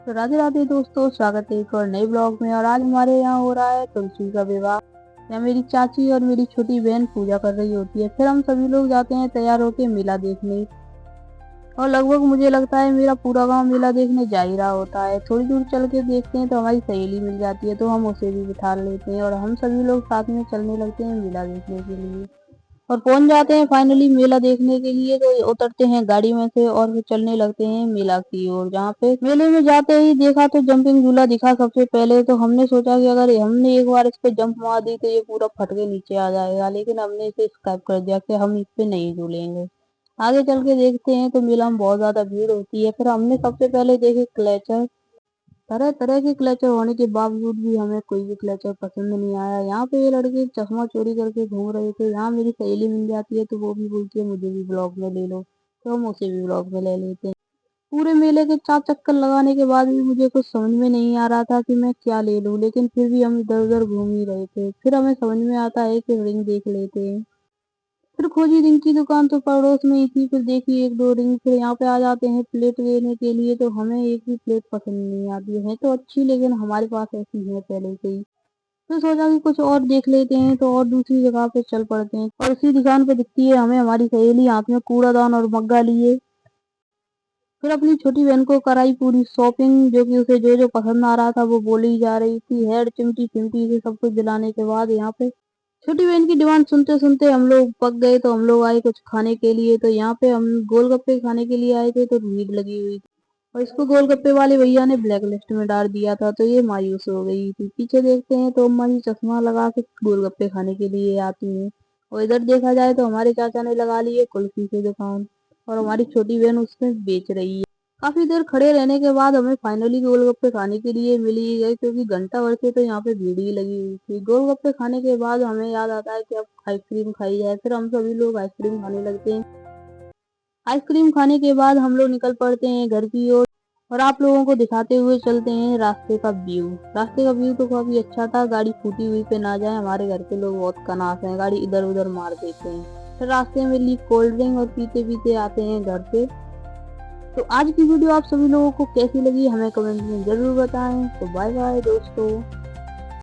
तो राधे राधे दोस्तों, स्वागत है एक और नए ब्लॉग में। और आज हमारे यहाँ हो रहा है तुलसी का विवाह। यहाँ मेरी चाची और मेरी छोटी बहन पूजा कर रही होती है। फिर हम सभी लोग जाते हैं तैयार होके मेला देखने। और लगभग मुझे लगता है मेरा पूरा गांव मेला देखने जा ही रहा होता है। थोड़ी दूर चल के देखते हैं तो हमारी सहेली मिल जाती है, तो हम उसे भी बिठा लेते हैं और हम सभी लोग साथ में चलने लगते हैं मेला देखने के लिए। और पहुंच जाते हैं फाइनली मेला देखने के लिए। तो उतरते हैं गाड़ी में से और फिर चलने लगते हैं मेला की ओर। जहाँ पे मेले में जाते ही देखा तो जंपिंग झूला दिखा सबसे पहले। तो हमने सोचा कि अगर हमने एक बार इस पे जंप मार दी तो ये पूरा फट के नीचे आ जाएगा, लेकिन हमने इसे स्किप कर दिया कि हम इस पे नहीं झूलेंगे। आगे चल के देखते हैं तो मेला में बहुत ज्यादा भीड़ होती है। फिर हमने सबसे पहले देखे क्लेचर। तरह तरह के क्लचर होने के बावजूद भी हमें कोई भी क्लचर पसंद नहीं आया। यहाँ पे ये लड़के चश्मा चोरी करके घूम रहे थे। यहाँ मेरी सहेली मिल जाती है तो वो भी बोलती है मुझे भी ब्लॉग में ले लो, तो हम उसे भी ब्लॉग में ले लेते हैं। पूरे मेले के 4 चक्कर लगाने के बाद भी मुझे कुछ समझ में नहीं आ रहा था कि मैं क्या ले लूं, लेकिन फिर भी हम इधर उधर घूम ही रहे थे। फिर हमें समझ में आता है कि रिंग देख लेते हैं। फिर खोजी रिंग की दुकान तो पड़ोस में ही थी। फिर देखी एक दो रिंग। फिर यहाँ पे आ जाते हैं प्लेट लेने के लिए, तो हमें एक भी प्लेट पसंद नहीं आती है तो अच्छी, लेकिन हमारे पास ऐसी है पहले से ही। फिर सोचा कि कुछ और देख लेते हैं, तो और दूसरी जगह पे चल पड़ते हैं। और उसी दुकान पे दिखती है हमें हमारी सहेली हाथ में कूड़ादान और मग्गा लिए। फिर अपनी छोटी बहन को कराई पूरी शॉपिंग, जो कि उसे जो जो पसंद आ रहा था वो बोली जा रही थी। हेयर चिमटी चिमटी से सब कुछ दिलाने के बाद यहाँ पे छोटी बहन की डिमांड सुनते सुनते हम लोग पक गए। तो हम लोग आए कुछ खाने के लिए। तो यहाँ पे हम गोलगप्पे खाने के लिए आए थे, तो भीड़ लगी हुई थी और इसको गोलगप्पे वाले भैया ने ब्लैक लिस्ट में डाल दिया था, तो ये मायूस हो गई थी। पीछे देखते हैं तो अम्मा जी चश्मा लगा के गोलगप्पे खाने के लिए आती हैं। और इधर देखा जाए तो हमारे चाचा ने लगा ली है कुल्फी की दुकान और हमारी छोटी बहन उसमें बेच रही है। काफी देर खड़े रहने के बाद हमें फाइनली गोलगप्पे खाने के लिए मिल ही गए, क्योंकि घंटा भर से तो यहाँ पे भीड़ ही लगी हुई थी। गोलगप्पे खाने के बाद हमें याद आता है कि अब आइसक्रीम खाई जाए। फिर हम सभी लोग आइसक्रीम खाने लगते हैं। आइसक्रीम खाने के बाद हम लोग निकल पड़ते हैं घर की ओर और आप लोगों को दिखाते हुए चलते हैं रास्ते का व्यू। रास्ते का व्यू तो काफी अच्छा था। गाड़ी फूटी हुई पे ना जाए, हमारे घर के लोग बहुत कनास हैं, गाड़ी इधर उधर मार देते हैं। फिर रास्ते में ली कोल्ड ड्रिंक और पीते पीते आते हैं घर पे। तो आज की वीडियो आप सभी लोगों को कैसी लगी हमें कमेंट में जरूर बताएं। तो बाय बाय दोस्तों।